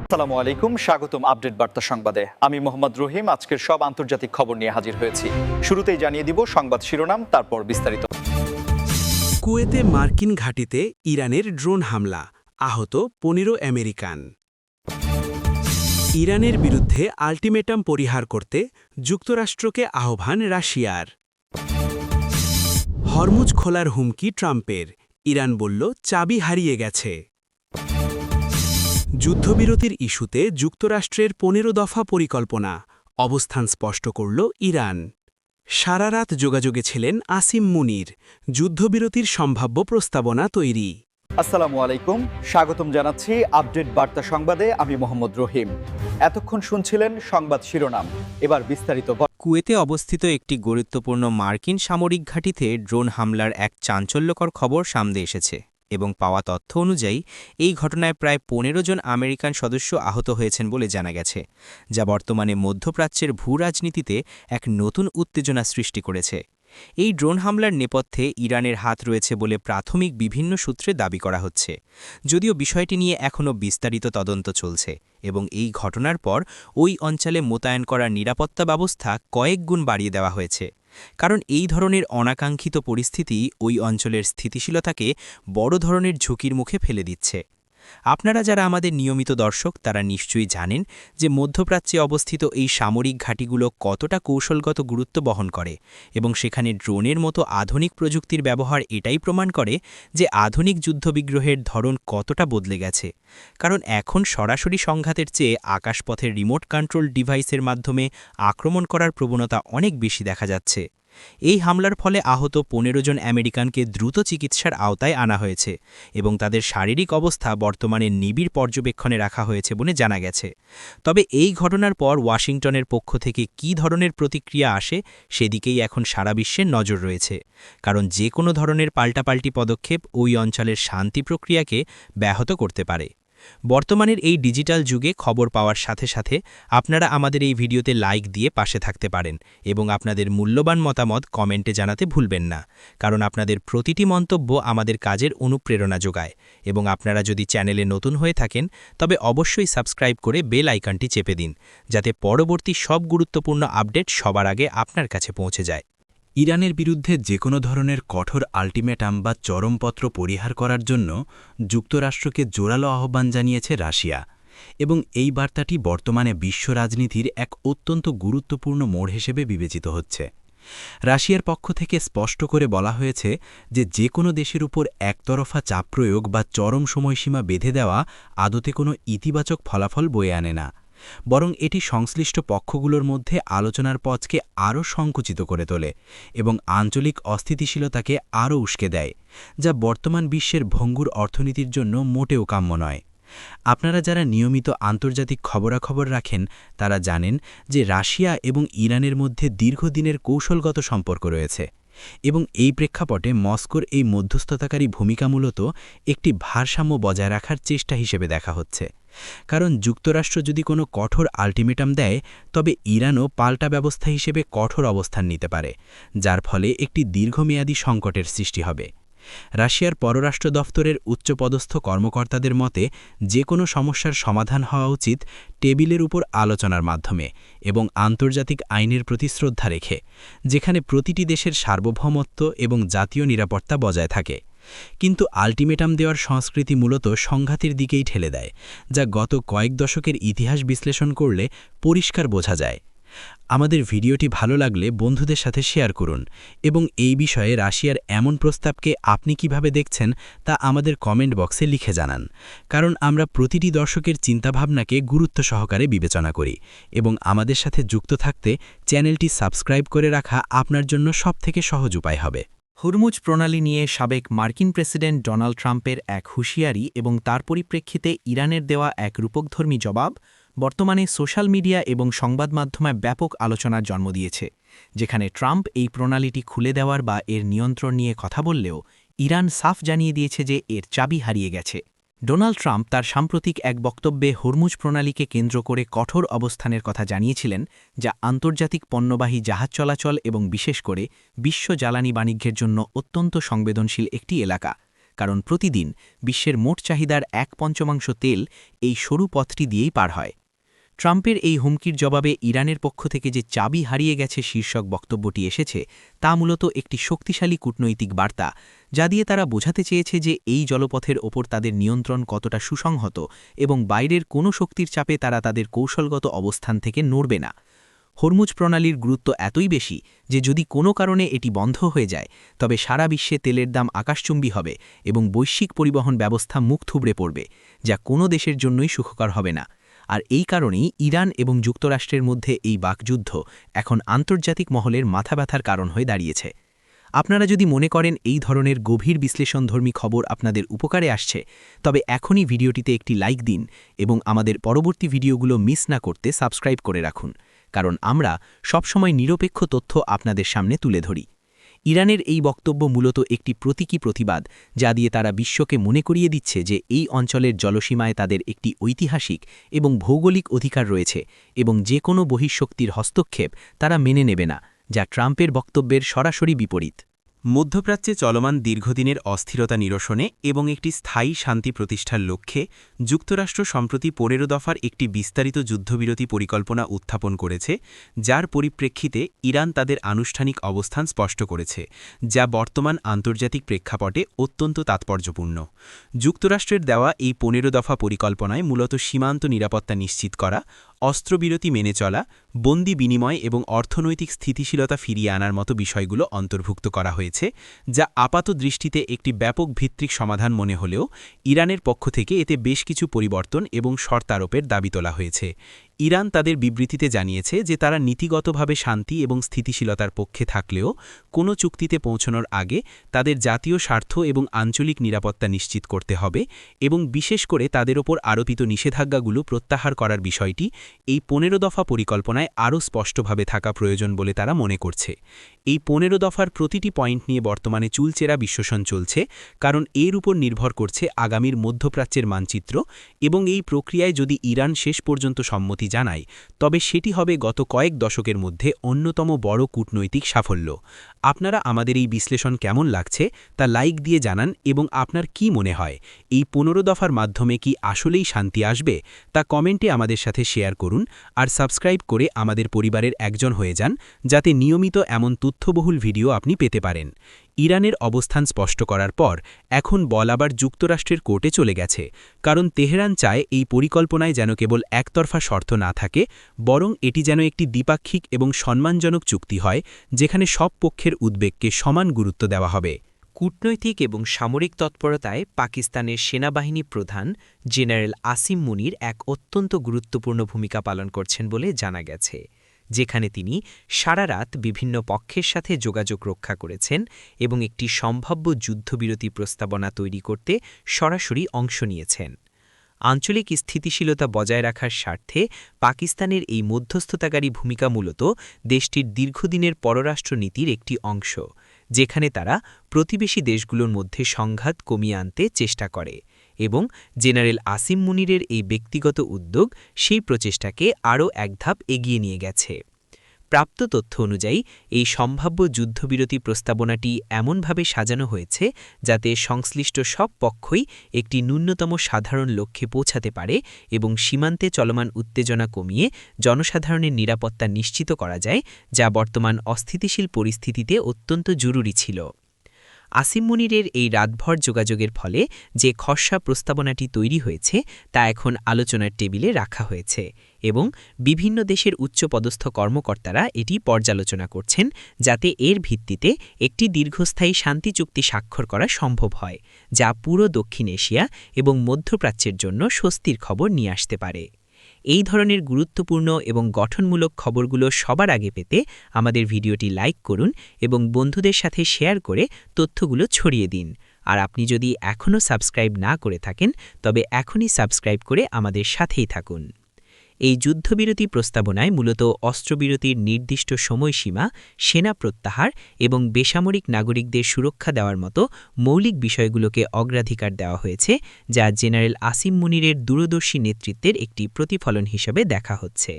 আসসালামু আলাইকুম, স্বাগতম আপডেট বার্তা সংবাদে। আমি মোহাম্মদ রহিম। আজকের সব আন্তর্জাতিক খবর নিয়ে হাজির হয়েছি। শুরুতেই জানিয়ে দিব সংবাদ শিরোনাম, তারপর বিস্তারিত। কুয়েতে মার্কিন ঘাঁটিতে ইরানের ড্রোন হামলা, আহত 15 আমেরিকান। ইরানের বিরুদ্ধে আল্টিমেটাম পরিহার করতে যুক্তরাষ্ট্রকে আহ্বান রাশিয়ার। হরমুজ খোলার হুমকি ট্রাম্পের, ইরান বলল চাবি হারিয়ে গেছে। যুদ্ধবিরতির ইস্যুতে যুক্তরাষ্ট্রের 15 দফা পরিকল্পনা, অবস্থান স্পষ্ট করল ইরান। সারা রাত যোগাযোগে ছিলেন আসিম মুনির, যুদ্ধবিরতির সম্ভাব্য প্রস্তাবনা তৈরি। আসসালামু আলাইকুম, স্বাগতম জানাচ্ছি আপডেট বার্তা সংবাদে। আমি মোহাম্মদ রহিম। এতক্ষণ শুনছিলেন সংবাদ শিরোনাম, এবার বিস্তারিত। কুয়েতে অবস্থিত একটি গুরুত্বপূর্ণ মার্কিন সামরিক ঘাঁটিতে ড্রোন হামলার এক চাঞ্চল্যকর খবর সামনে এসেছে এবং পাওয়া তথ্য অনুযায়ী এই ঘটনায় প্রায় 15 জন আমেরিকান সদস্য আহত হয়েছেন বলে জানা গেছে, যা বর্তমানে মধ্যপ্রাচ্যের ভূরাজনীতিতে এক নতুন উত্তেজনা সৃষ্টি করেছে। এই ড্রোন হামলার নেপথ্যে ইরানের হাত রয়েছে বলে প্রাথমিক বিভিন্ন সূত্রে দাবি করা হচ্ছে, যদিও বিষয়টি নিয়ে এখনও বিস্তারিত তদন্ত চলছে এবং এই ঘটনার পর ওই অঞ্চলে মোতায়েন করা নিরাপত্তা ব্যবস্থা কয়েক গুণ বাড়িয়ে দেওয়া হয়েছে, কারণ এই ধরনের অনাকাঙ্ক্ষিত পরিস্থিতি ওই অঞ্চলের স্থিতিশীলতাকে বড় ধরনের ঝুঁকির মুখে ফেলে দিচ্ছে। আপনারা যারা আমাদের নিয়মিত দর্শক তারা নিশ্চয়ই জানেন যে মধ্যপ্রাচ্যে অবস্থিত এই সামরিক ঘাঁটিগুলো কতটা কৌশলগত গুরুত্ব বহন করে এবং সেখানে ড্রোনের মতো আধুনিক প্রযুক্তির ব্যবহার এটাই প্রমাণ করে যে আধুনিক যুদ্ধবিগ্রহের ধরন কতটা বদলে গেছে, কারণ এখন সরাসরি সংঘাতের চেয়ে আকাশপথের রিমোট কন্ট্রোল ডিভাইসের মাধ্যমে আক্রমণ করার প্রবণতা অনেক বেশি দেখা যাচ্ছে। এই হামলার ফলে আহত 15 জন আমেরিকানকে দ্রুত চিকিৎসার আওতায় আনা হয়েছে এবং তাদের শারীরিক অবস্থা বর্তমানে নিবিড় পর্যবেক্ষণে রাখা হয়েছে বলে জানা গেছে। তবে এই ঘটনার পর ওয়াশিংটনের পক্ষ থেকে কী ধরনের প্রতিক্রিয়া আসে সেদিকেই এখন সারা বিশ্বের নজর রয়েছে, কারণ যে কোনো ধরনের পাল্টাপাল্টি পদক্ষেপ ওই অঞ্চলের শান্তি প্রক্রিয়াকে ব্যাহত করতে পারে। বর্তমানের এই ডিজিটাল যুগে খবর পাওয়ার সাথে সাথে আপনারা আমাদের এই ভিডিওতে লাইক দিয়ে পাশে থাকতে পারেন এবং আপনাদের মূল্যবান মতামত কমেন্টে জানাতে ভুলবেন না, কারণ আপনাদের প্রতিটি মন্তব্য আমাদের কাজের অনুপ্রেরণা যোগায়। এবং আপনারা যদি চ্যানেলে নতুন হয়ে থাকেন তবে অবশ্যই সাবস্ক্রাইব করে বেল আইকনটি চেপে দিন, যাতে পরবর্তী সব গুরুত্বপূর্ণ আপডেট সবার আগে আপনার কাছে পৌঁছে যায়। ইরানের বিরুদ্ধে যে কোনো ধরনের কঠোর আল্টিমেটাম বা চরমপত্র পরিহার করার জন্য যুক্তরাষ্ট্রকে জোরালো আহ্বান জানিয়েছে রাশিয়া, এবং এই বার্তাটি বর্তমানে বিশ্ব রাজনীতির এক অত্যন্ত গুরুত্বপূর্ণ মোড় হিসেবে বিবেচিত হচ্ছে। রাশিয়ার পক্ষ থেকে স্পষ্ট করে বলা হয়েছে যে কোনো দেশের উপর একতরফা চাপ প্রয়োগ বা চরম সময়সীমা বেঁধে দেওয়া আদতে কোনো ইতিবাচক ফলাফল বয়ে আনে না, বরং এটি সংশ্লিষ্ট পক্ষগুলোর মধ্যে আলোচনার পথকে আরও সংকুচিত করে তোলে এবং আঞ্চলিক অস্থিতিশীলতাকে আরও উস্কে দেয়, যা বর্তমান বিশ্বের ভঙ্গুর অর্থনীতির জন্য মোটেও কাম্য নয়। আপনারা যারা নিয়মিত আন্তর্জাতিক খবরাখবর রাখেন তারা জানেন যে রাশিয়া এবং ইরানের মধ্যে দীর্ঘদিনের কৌশলগত সম্পর্ক রয়েছে, এবং এই প্রেক্ষাপটে মস্কোর এই মধ্যস্থতাকারী ভূমিকা মূলত একটি ভারসাম্য বজায় রাখার চেষ্টা হিসেবে দেখা হচ্ছে, কারণ যুক্তরাষ্ট্র যদি কোনো কঠোর আল্টিমেটাম দেয় তবে ইরানও পাল্টা ব্যবস্থা হিসেবে কঠোর অবস্থান নিতে পারে, যার ফলে একটি দীর্ঘমেয়াদী সংকটের সৃষ্টি হবে। রাশিয়ার পররাষ্ট্র দফতরের উচ্চপদস্থ কর্মকর্তাদের মতে যে কোনো সমস্যার সমাধান হওয়া উচিত টেবিলের উপর আলোচনার মাধ্যমে এবং আন্তর্জাতিক আইনের প্রতি শ্রদ্ধা রেখে, যেখানে প্রতিটি দেশের সার্বভৌমত্ব এবং জাতীয় নিরাপত্তা বজায় থাকে। কিন্তু আল্টিমেটাম দেওয়ার সংস্কৃতি মূলত সংঘাতের দিকেই ঠেলে দেয়, যা গত কয়েক দশকের ইতিহাস বিশ্লেষণ করলে পরিষ্কার বোঝা যায়। আমাদের ভিডিওটি ভালো লাগলে বন্ধুদের সাথে শেয়ার করুন এবং এই বিষয়ে রাশিয়ার এমন প্রস্তাবকে আপনি কিভাবে দেখছেন তা আমাদের কমেন্ট বক্সে লিখে জানান, কারণ আমরা প্রতিটি দর্শকের চিন্তাভাবনাকে গুরুত্ব সহকারে বিবেচনা করি এবং আমাদের সাথে যুক্ত থাকতে চ্যানেলটি সাবস্ক্রাইব করে রাখা আপনার জন্য সবথেকে সহজ উপায় হবে। হরমুজ প্রণালী নিয়ে সাবেক মার্কিন প্রেসিডেন্ট ডোনাল্ড ট্রাম্পের এক হুঁশিয়ারি এবং তার পরিপ্রেক্ষিতে ইরানের দেওয়া এক রূপকধর্মী জবাব বর্তমানে সোশ্যাল মিডিয়া এবং সংবাদ মাধ্যমে ব্যাপক আলোচনার জন্ম দিয়েছে, যেখানে ট্রাম্প এই প্রণালীটি খুলে দেওয়ার বা এর নিয়ন্ত্রণ নিয়ে কথা বললেও ইরান সাফ জানিয়ে দিয়েছে যে এর চাবি হারিয়ে গেছে। ডোনাল্ড ট্রাম্প তার সাম্প্রতিক এক বক্তব্যে হরমুজ প্রণালীকে কেন্দ্র করে কঠোর অবস্থানের কথা জানিয়েছিলেন, যা আন্তর্জাতিক পণ্যবাহী জাহাজ চলাচল এবং বিশেষ করে বিশ্ব জ্বালানি বাণিজ্যের জন্য অত্যন্ত সংবেদনশীল একটি এলাকা। কারণ প্রতিদিন বিশ্বের মোট চাহিদার 1/5 তেল এই সরু পথটি দিয়েই পার হয়। ট্রাম্পের এই হুমকির জবাবে ইরানের পক্ষ থেকে যে চাবি হারিয়ে গেছে শীর্ষক বক্তব্যটি এসেছে তা মূলত একটি শক্তিশালী কূটনৈতিক বার্তা, যা দিয়ে তারা বোঝাতে চেয়েছে যে এই জলপথের ওপর তাদের নিয়ন্ত্রণ কতটা সুসংহত এবং বাইরের কোনো শক্তির চাপে তারা তাদের কৌশলগত অবস্থান থেকে নড়বে না। হরমুজ প্রণালীর গুরুত্ব এতই বেশি যে যদি কোনো কারণে এটি বন্ধ হয়ে যায় তবে সারা বিশ্বে তেলের দাম আকাশচুম্বী হবে এবং বৈশ্বিক পরিবহন ব্যবস্থা মুখ থুবড়ে পড়বে, যা কোনো দেশের জন্যই সুখকর হবে না। আর এই কারণেই ইরান এবং যুক্তরাষ্ট্রের মধ্যে এই বাকযুদ্ধ এখন আন্তর্জাতিক মহলের মাথা ব্যথার কারণ হয়ে দাঁড়িয়েছে। আপনারা যদি মনে করেন এই ধরনের গভীর বিশ্লেষণধর্মী খবর আপনাদের উপকারে আসছে, তবে এখনই ভিডিওটিতে একটি লাইক দিন এবং আমাদের পরবর্তী ভিডিওগুলো মিস না করতে সাবস্ক্রাইব করে রাখুন, কারণ আমরা সবসময় নিরপেক্ষ তথ্য আপনাদের সামনে তুলে ধরি। ইরানের এই বক্তব্য মূলত একটি প্রতীকী প্রতিবাদ, যা দিয়ে তারা বিশ্বকে মনে করিয়ে দিচ্ছে যে এই অঞ্চলের জলসীমায় তাদের একটি ঐতিহাসিক এবং ভৌগোলিক অধিকার রয়েছে এবং যে কোনো বহিঃশক্তির হস্তক্ষেপ তারা মেনে নেবে না, যা ট্রাম্পের বক্তব্যের সরাসরি বিপরীত। মধ্যপ্রাচ্যে চলমান দীর্ঘদিনের অস্থিরতা নিরসনে এবং একটি স্থায়ী শান্তি প্রতিষ্ঠার লক্ষ্যে যুক্তরাষ্ট্র সম্প্রতি 15 দফার একটি বিস্তারিত যুদ্ধবিরতি পরিকল্পনা উত্থাপন করেছে, যার পরিপ্রেক্ষিতে ইরান তাদের আনুষ্ঠানিক অবস্থান স্পষ্ট করেছে, যা বর্তমান আন্তর্জাতিক প্রেক্ষাপটে অত্যন্ত তাৎপর্যপূর্ণ। যুক্তরাষ্ট্রের দেওয়া এই 15 দফা পরিকল্পনায় মূলত সীমান্ত নিরাপত্তা নিশ্চিত করা, অস্ত্রবিরতি মেনে চলা, বন্দি বিনিময় এবং অর্থনৈতিক স্থিতিশীলতা ফিরিয়ে আনার মতো বিষয়গুলো অন্তর্ভুক্ত করা হয়েছে, যা আপাত দৃষ্টিতে একটি ব্যাপক ভিত্তিক সমাধান মনে হলেও ইরানের পক্ষ থেকে এতে বেশ কিছু পরিবর্তন এবং শর্তারোপের দাবি তোলা হয়েছে। ইরান তাদের বিবৃতিতে জানিয়েছে যে তারা নীতিগতভাবে শান্তি এবং স্থিতিশীলতার পক্ষে থাকলেও কোনো চুক্তিতে পৌঁছানোর আগে তাদের জাতীয় স্বার্থ এবং আঞ্চলিক নিরাপত্তা নিশ্চিত করতে হবে এবং বিশেষ করে তাদের ওপর আরোপিত নিষেধাজ্ঞাগুলো প্রত্যাহার করার বিষয়টি এই 15 দফা পরিকল্পনায় আরও স্পষ্টভাবে থাকা প্রয়োজন বলে তারা মনে করছে। এই 15 দফার প্রতিটি পয়েন্ট নিয়ে বর্তমানে চুলচেরা বিশ্লেষণ চলছে, কারণ এর উপর নির্ভর করছে আগামীর মধ্যপ্রাচ্যের মানচিত্র এবং এই প্রক্রিয়ায় যদি ইরান শেষ পর্যন্ত সম্মতি জানায় তবে সেটি হবে গত কয়েক দশকের মধ্যে অন্যতম বড় কূটনৈতিক সাফল্য। আপনারা আমাদের এই বিশ্লেষণ কেমন লাগছে তা লাইক দিয়ে জানান এবং আপনার কি মনে হয় এই 15 দফার মাধ্যমে কি আসলেই শান্তি আসবে তা কমেন্টে আমাদের সাথে শেয়ার করুন আর সাবস্ক্রাইব করে আমাদের পরিবারের একজন হয়ে যান, যাতে নিয়মিত এমন তথ্যবহুল ভিডিও আপনি পেতে পারেন। ইরানের অবস্থান স্পষ্ট করার পর এখন বল আবার যুক্তরাষ্ট্রের কোর্টে চলে গেছে, কারণ তেহরান চায় এই পরিকল্পনায় যেন কেবল একতরফা শর্ত না থাকে, বরং এটি যেন একটি দ্বিপাক্ষিক এবং সম্মানজনক চুক্তি হয়, যেখানে সব পক্ষের উদ্বেগকে সমান গুরুত্ব দেওয়া হবে। কূটনৈতিক এবং সামরিক তৎপরতায় পাকিস্তানের সেনাবাহিনী প্রধান জেনারেল আসিম মুনির এক অত্যন্ত গুরুত্বপূর্ণ ভূমিকা পালন করছেন বলে জানা গেছে, যেখানে তিনি সারা রাত বিভিন্ন পক্ষের সাথে যোগাযোগ রক্ষা করেছেন এবং একটি সম্ভাব্য যুদ্ধবিরতি প্রস্তাবনা তৈরি করতে সরাসরি অংশ নিয়েছেন। আঞ্চলিক স্থিতিশীলতা বজায় রাখার স্বার্থে পাকিস্তানের এই মধ্যস্থতাকারী ভূমিকা মূলত দেশটির দীর্ঘদিনের পররাষ্ট্রনীতির একটি অংশ, যেখানে তারা প্রতিবেশী দেশগুলোর মধ্যে সংঘাত কমিয়ে আনতে চেষ্টা করে এবং জেনারেল আসিম মুনিরের এই ব্যক্তিগত উদ্যোগ সেই প্রচেষ্টাকে আরও এক ধাপ এগিয়ে নিয়ে গেছে। প্রাপ্ত তথ্য অনুযায়ী এই সম্ভাব্য যুদ্ধবিরতি প্রস্তাবনাটি এমনভাবে সাজানো হয়েছে যাতে সংশ্লিষ্ট সব পক্ষই একটি ন্যূনতম সাধারণ লক্ষ্যে পৌঁছাতে পারে এবং সীমান্তে চলমান উত্তেজনা কমিয়ে জনসাধারণের নিরাপত্তা নিশ্চিত করা যায়, যা বর্তমান অস্থিতিশীল পরিস্থিতিতে অত্যন্ত জরুরি ছিল। আসিম মুনিরের এই রাতভর যোগাযোগের ফলে যে খসড়া প্রস্তাবনাটি তৈরি হয়েছে তা এখন আলোচনার টেবিলে রাখা হয়েছে এবং বিভিন্ন দেশের উচ্চপদস্থ কর্মকর্তারা এটি পর্যালোচনা করছেন, যাতে এর ভিত্তিতে একটি দীর্ঘস্থায়ী শান্তি চুক্তি স্বাক্ষর করা সম্ভব হয়, যা পুরো দক্ষিণ এশিয়া এবং মধ্যপ্রাচ্যের জন্য স্বস্তির খবর নিয়ে আসতে পারে। এই ধরনের গুরুত্বপূর্ণ এবং গঠনমূলক খবরগুলো সবার আগে পেতে আমাদের ভিডিওটি লাইক করুন এবং বন্ধুদের সাথে শেয়ার করে তথ্যগুলো ছড়িয়ে দিন। আর আপনি যদি এখনও সাবস্ক্রাইব না করে থাকেন তবে এখনই সাবস্ক্রাইব করে আমাদের সাথেই থাকুন। এই যুদ্ধবিরতি প্রস্তাবনায় মূলত অস্ত্রবিরতির নির্দিষ্ট সময়সীমা, সেনা প্রত্যাহার এবং বেসামরিক নাগরিকদের সুরক্ষা দেওয়ার মতো মৌলিক বিষয়গুলোকে অগ্রাধিকার দেওয়া হয়েছে, যা জেনারেল আসিম মুনিরের দূরদর্শী নেতৃত্বের একটি প্রতিফলন হিসেবে দেখা হচ্ছে।